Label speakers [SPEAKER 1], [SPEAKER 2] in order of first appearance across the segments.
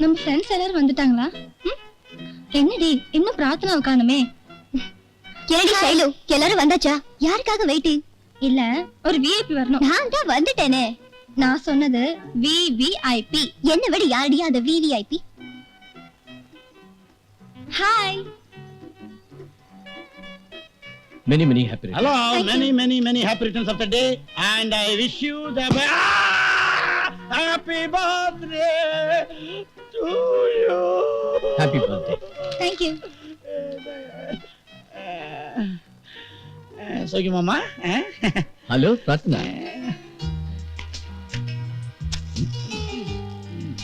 [SPEAKER 1] நம்ம ஃப்ரெண்ட்ஸ் எல்லாரும் வந்துட்டாங்களா? என்னடி இன்னும் பிரார்த்தனை உட்காந்துமே?
[SPEAKER 2] என்னடி ஷைலு, எல்லாரும் வந்தாச்சா? யாருக்காக வெயிட்டிங்?
[SPEAKER 1] இல்ல, ஒரு விஐபி வரணும்.
[SPEAKER 2] நான் தான் வந்துட்டேனே.
[SPEAKER 1] நான் சொன்னது விவிஐபி.
[SPEAKER 2] என்ன விட யாரடி அந்த VVIP?
[SPEAKER 1] Hi.
[SPEAKER 3] Many happy returns.
[SPEAKER 4] Hello, many happy returns of the day, and I wish you the happy birthday to you.
[SPEAKER 3] Happy birthday.
[SPEAKER 1] Thank you.
[SPEAKER 4] So, Mama.
[SPEAKER 3] Hello, Pratna.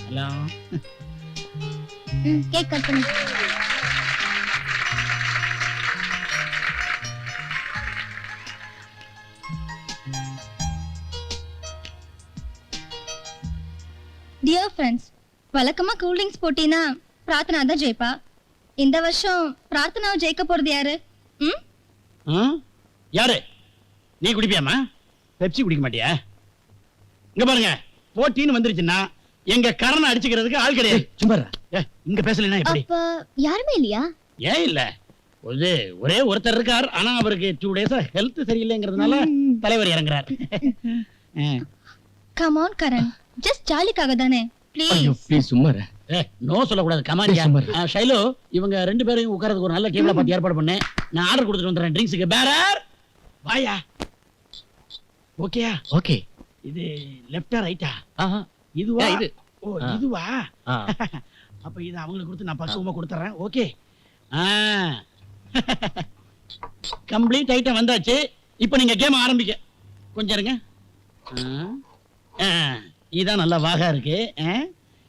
[SPEAKER 4] Hello.
[SPEAKER 1] Cake cut பண்ணு. Dear friends, வழக்கமா cool drinks போட்டினா பிரார்த்தனா தான் ஜெயிப்பா. இந்த வருஷம் பிரார்த்தனாவை ஜெயிக்க போறது யாரு?
[SPEAKER 4] யாரு? நீ குடிப்பியாமா? பெப்சி குடிக்க மாட்டியா? இங்க பாருங்க, போட்டின்னு வந்துருச்சுன்னா எங்க கரணை அடிச்சுக்கிறதுக்கு ஆள் கிடையாது.
[SPEAKER 3] சும்மா
[SPEAKER 4] இங்க பேசலனா எப்படி?
[SPEAKER 2] அப்ப யாருமே இல்லையா?
[SPEAKER 4] ஏன் இல்ல, ஒரே ஒருத்தர் இருக்கார். ஆனா அவருக்கு 2 டேஸா ஹெல்த் சரியில்லைங்கிறதுனால தலைவர் இறங்குறார்.
[SPEAKER 1] Come on கரண், just ஜாலிக்காக தானே.
[SPEAKER 3] ஐயோ
[SPEAKER 1] ப்ளீஸ்.
[SPEAKER 3] ப்ளீஸ் சும்மா இரு.
[SPEAKER 4] நோ சொல்லக்கூடாது. கமாண்டியா ஷைலு, இவங்க 2 பேரையும் உட்கார்றதுக்கு ஒரு நல்ல டேபிள பார்த்து ஏற்பாடு பண்ணு. நான் ஆர்டர் கொடுத்துட்டு வந்துறேன் ட்ரிங்க்ஸ்க்கு. பேரர் வாயா. ஓகேயா?
[SPEAKER 3] ஓகே.
[SPEAKER 4] இது லெஃப்டா ரைட்டா?
[SPEAKER 3] ஆஹா
[SPEAKER 4] இதுவா?
[SPEAKER 3] இது.
[SPEAKER 4] ஓ இதுவா?
[SPEAKER 3] ஆ.
[SPEAKER 4] அப்ப இது அவங்களுக்கு கொடுத்து நான் பக்குவமா கொடுத்துறேன். ஓகே. கம்ப்ளீட் ஐட்டம் வந்தாச்சு. இப்போ நீங்க கேம் ஆரம்பிக்க. கொஞ்சம் இருங்க. இதான் நல்லா வாகா இருக்கு.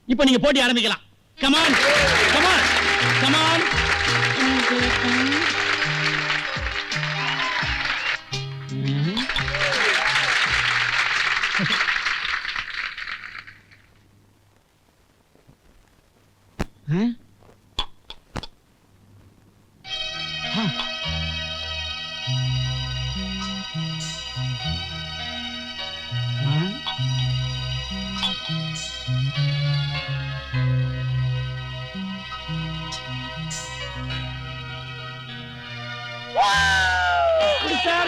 [SPEAKER 4] இப்போ நீங்க போட்டி ஆரம்பிக்கலாம். Come on come on come on.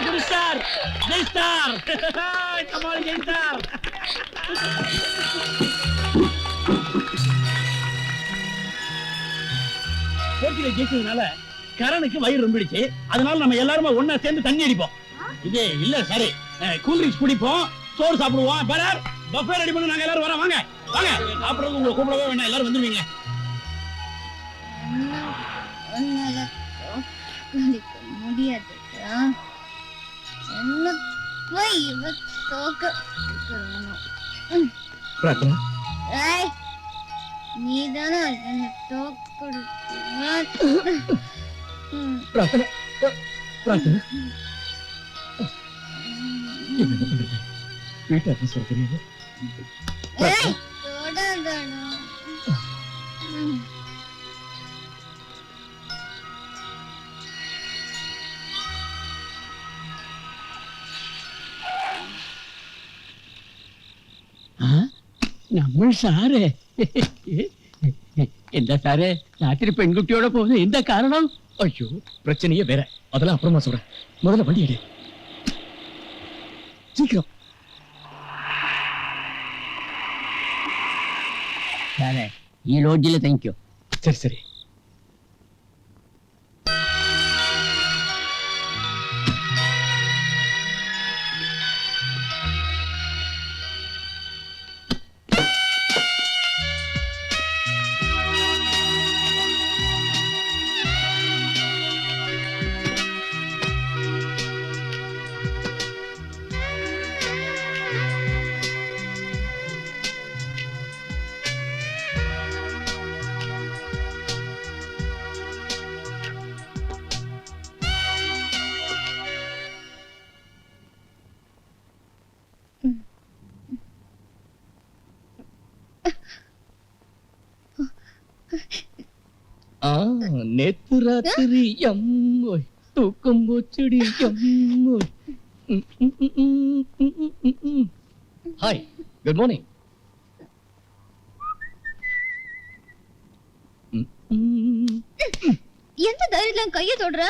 [SPEAKER 4] Good star! Jay Star! Come on, Jay Star! போட்டியில ஜெயிச்சதுனால கரனுக்கு வயிறு ரொம்பிடுச்சு. அதனால நம்ம எல்லாருமே ஒண்ணா சேர்ந்து தண்ணி அடிப்போம். இது இல்ல சரி, கூல் ட்ரிங்க்ஸ் குடிப்போம், சோறு சாப்பிடுவோம். பரர் பஃபே ரெடி பண்ணி நாங்க எல்லாரும் வரோம். வாங்க வாங்க, சாப்பிடுறது உங்களை கூப்பிடவே வேண்டாம், எல்லாரும் வந்துருவீங்க.
[SPEAKER 1] முடியாது. என்ன போய் இவ தோக்க.
[SPEAKER 3] பிரார்த்தனா,
[SPEAKER 1] நீதானே என்ன தோக்க.
[SPEAKER 3] பிரார்த்தனா, பிரார்த்தனா. என்ன பண்றது? வீட்டு அட்மாஸ்பியர் தெரியுது.
[SPEAKER 4] നമ്മൾ സാറ് എന്താ സാറേ രാത്രി പെൺകുട്ടിയോടെ പോകുന്നത് എന്താ കാരണം?
[SPEAKER 3] ஐயோ பிரச்சனையே வேற, அதெல்லாம் அப்புறமா சொல்றேன். முதல்ல வண்டி எடு சீக்கிரம்.
[SPEAKER 4] സാറേ ഈ ലോഡ്ജിൽ താങ്ക് യു.
[SPEAKER 3] சரி சரி. நேத்து ராத்திரி எம்மோய் தூக்கம் போச்சடி எம்மோய். Hi, good morning.
[SPEAKER 1] எந்த தைரியத்துல கைய தொடுற?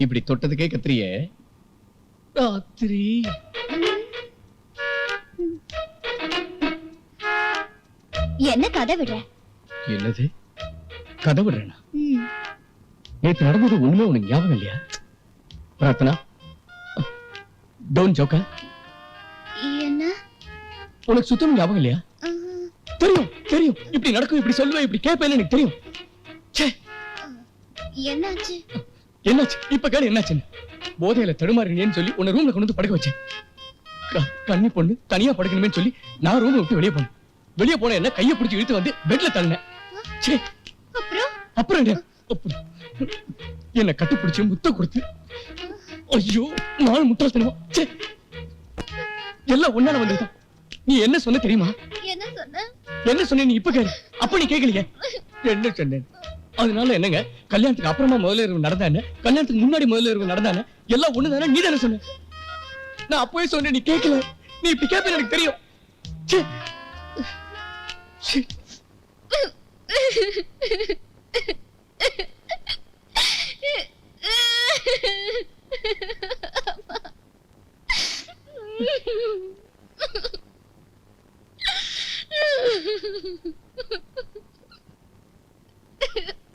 [SPEAKER 3] இப்படி தொட்டதுக்கே கத்திரிய ராத்திரி.
[SPEAKER 2] என்ன கதை விடுற?
[SPEAKER 3] என்னது கதை விடுறேனா? நேத்து நடந்தது ஒண்ணுமே உனக்கு ஞாபகம் இல்லையா? பிரார்த்தனா, டோன்ட் ஜோக்கா.
[SPEAKER 2] என்ன?
[SPEAKER 3] உனக்கு சுத்தம் ஞாபகம் இல்லையா? தெரியும் தெரியும், இப்படி நடக்கும், இப்படி சொல்லுவேன், இப்படி கேட்பேன்னு எனக்கு தெரியும். ச்சே,
[SPEAKER 2] என்னாச்சு?
[SPEAKER 3] என்னாச்சு இப்ப கேளு, என்னாச்சுன்னு. போதையில தடுமாறினேன்னு சொல்லி உன்னை ரூம்ல கொண்டு வந்து படுக்க வச்சேன். கண்ணி பொண்ணு தனியா படுக்கணுமேன்னு சொல்லி நான் ரூம்ல விட்டு வெளியே போனேன். வெளியே போன என்ன கையை பிடிச்சி இழுத்து வந்து பெட்ல தள்ளினேன். ச்சே, அப்புறம் என்ன கட்டுப்பிடிச்சு முத்த கொடுத்து, ஐயோ நாள் முட்டாள்தனமா. ச்சே, எல்லாம் ஒன்னால வந்ததுதான். நீ என்ன சொன்ன தெரியுமா?
[SPEAKER 1] என்ன சொன்ன?
[SPEAKER 3] என்ன சொன்ன நீ இப்ப கேளு. அப்ப நீ கேட்கலையே. என்ன சொன்னேன்? அதனால என்னங்க, கல்யாணத்துக்கு அப்புறமா முதல்ல இரவு நடந்தா என்ன, கல்யாணத்துக்கு முன்னாடி முதல்ல இரவு நடந்தா என்ன, எல்லாம் ஒண்ணுதானே. நீ தானே சொன்ன. நான் அப்பவே சொன்னேன், நீ கேட்கல. நீ இப்படி கேட்பேன்னு எனக்கு தெரியும். ச்சே. ச்சே.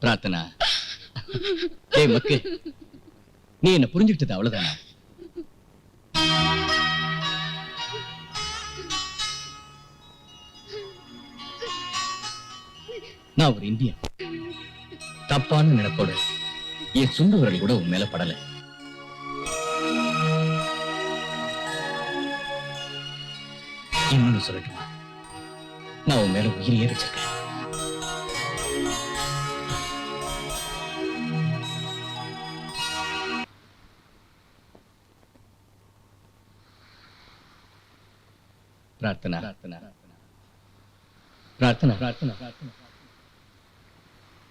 [SPEAKER 3] பிரார்த்தனா, ஏய் மக்கு, நீ என்ன புரிஞ்சுக்கிட்டது அவ்வளவுதானா? நான் ஒரு இந்தியன். தப்பான நினைப்போட என் சுண்டு விரல் கூட உன் மேல படல. இன்னொன்னு சொல்லட்டுமா? நான் உன் மேல உயிரையே வச்சிருக்கேன். பிரார்த்தனா, பிரார்த்தனா, பிரார்த்தனா,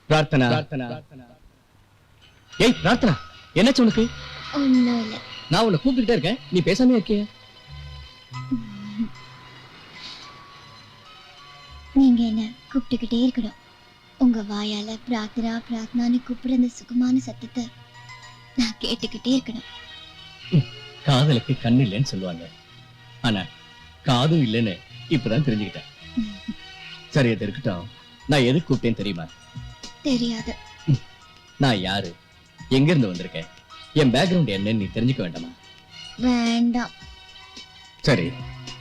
[SPEAKER 3] பிரார்த்தனா, பிரார்த்தனா. ஏய் பிரார்த்தனா, என்னாச்சு உனக்கு?
[SPEAKER 2] ஒண்ணும் இல்ல.
[SPEAKER 3] நான் உன்னை கூப்பிட்டுட்டே இருக்கேன், நீ பேசாம இருக்கிய.
[SPEAKER 2] நீங்க என்ன கூப்பிட்டுக்கிட்டே இருக்கணும். உங்க வாயால பிரார்த்தனா பிரார்த்தனான்னு கூப்பிடுற அந்த சுகமான சத்தத்தை நான் கேட்டுக்கிட்டே இருக்கணும்.
[SPEAKER 3] காதலுக்கு கண் இல்லைன்னு சொல்லுவாங்க, ஆனா காதும் இல்லைன்னு இப்பதான் தெரிஞ்சுக்கிட்டேன். சரி, அது இருக்கட்டும். நான் எதுக்கு கூப்பிட்டேன்னு தெரியுமா?
[SPEAKER 2] தெரியாது.
[SPEAKER 3] நான் யாரு, எங்க இருந்து வந்திருக்கேன், என் பேக்ரவுண்ட் என்னன்னு நீ தெரிஞ்சுக்க வேண்டாமா?
[SPEAKER 2] வேண்டாம்.
[SPEAKER 3] சரி,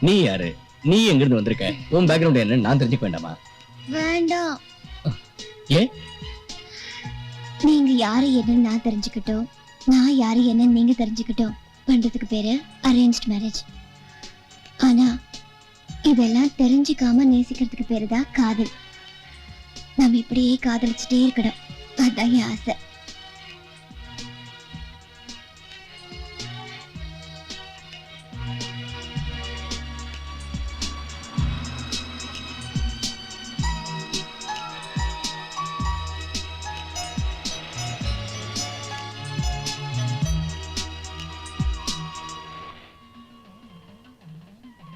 [SPEAKER 3] நீ யாரு, நீ எங்க இருந்து வந்திருக்க, உன் பேக்ரவுண்ட் என்னன்னு நான் தெரிஞ்சுக்க வேண்டாமா?
[SPEAKER 2] வேண்டாம்.
[SPEAKER 3] ஏன்?
[SPEAKER 2] நீங்க யாரு என்னன்னு நான் தெரிஞ்சுக்கிட்டோம், நான் யாரு என்னன்னு நீங்க தெரிஞ்சுக்கிட்டோம் பண்றதுக்கு பேரு அரேஞ்ச்ட் மேரேஜ். ஆனா இதெல்லாம் தெரிஞ்சுக்காம நேசிக்கிறதுக்கு பேரு தான் காதல். நம்ம இப்படியே காதலிச்சுட்டே இருக்கணும், அதான் என் ஆசை.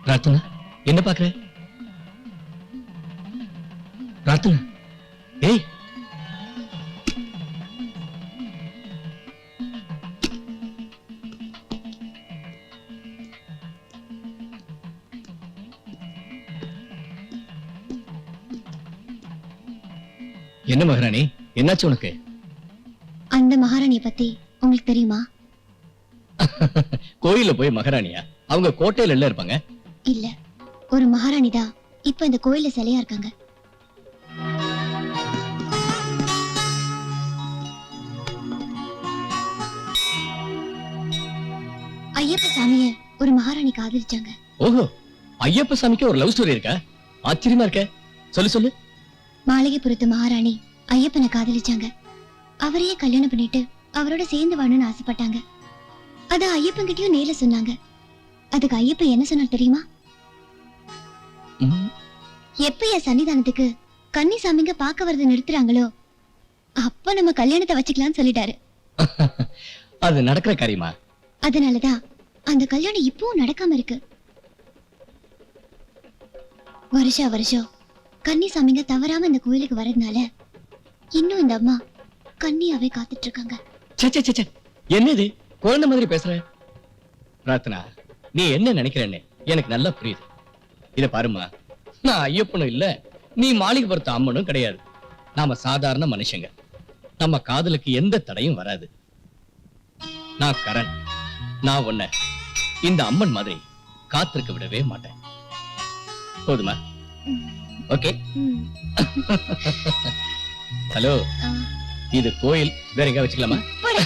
[SPEAKER 3] பிரார்த்தனா, என்ன பாக்குற? பிரார்த்தனா, ஏய், என்ன மகாராணி, என்னாச்சு உனக்கு?
[SPEAKER 2] அந்த மகாராணிய பத்தி உங்களுக்கு தெரியுமா?
[SPEAKER 3] கோயில்ல போய் மகாராணியா? அவங்க கோட்டையில எல்லாம் இருப்பாங்க.
[SPEAKER 2] இல்ல, ஒரு மகாராணி தான் இப்ப இந்த கோயில்ல சிலையா இருக்காங்க. ஐயப்ப சாமிய ஒரு மகாராணி காதலிச்சாங்க.
[SPEAKER 3] ஓஹோ, ஐயப்ப சாமிக்கு ஒரு லவ் ஸ்டோரி இருக்கா? ஆச்சரியமா இருக்க, சொல்லு சொல்லு.
[SPEAKER 2] மாளிகைப்புறத்து மகாராணி ஐயப்பனை காதலிச்சாங்க. அவரையே கல்யாணம் பண்ணிட்டு அவரோட சேர்ந்து வாழணும்னு ஆசைப்பட்டாங்க. அத ஐயப்பன் கிட்டயும் நேர்ல சொன்னாங்க. அதுக்கு ஐயப்பன் என்ன சொன்னார் தெரியுமா? எப்ப என் சன்னிதானத்துக்கு கன்னிசாமிங்க பார்க்க வரத நிறுத்துறாங்களோ அப்ப நம்ம கல்யாணத்தை வச்சுக்கலாம்னு சொல்லிட்டாரு.
[SPEAKER 3] அது நடக்கிற காரியமா?
[SPEAKER 2] அதனாலதான் அந்த கல்யாணம் இப்பவும் நடக்காம இருக்கு. வருஷா வருஷம் கன்னிசாமிங்க தவறாம இந்த கோயிலுக்கு வரதுனால இன்னும் இந்த அம்மா கன்னியாவே காத்துட்டு இருக்காங்க.
[SPEAKER 3] ச்சே, ச்சே, ச்சே, ச்சே. என்னது குழந்தை மாதிரி பேசுற? பிரார்த்தனா, நீ என்ன நினைக்கிறேன்னு எனக்கு நல்லா புரியுது. இத பாருமா, நான் ஐயப்பனும் இல்ல, நீ மாளிகைபுரத்து அம்மனும் கிடையாது. நாம சாதாரண மனுஷங்க. நம்ம காதலுக்கு எந்த தடையும் வராது. நான் கரண். நான் உன்னை இந்த அம்மன் மாதிரி காத்திருக்க விடவே மாட்டேன். போதுமா? ஓகே.
[SPEAKER 2] ம்.
[SPEAKER 3] ஹலோ,
[SPEAKER 2] ஆ.
[SPEAKER 3] இது கோயில், வேற எங்க வச்சுக்கலாமா?
[SPEAKER 2] போடா.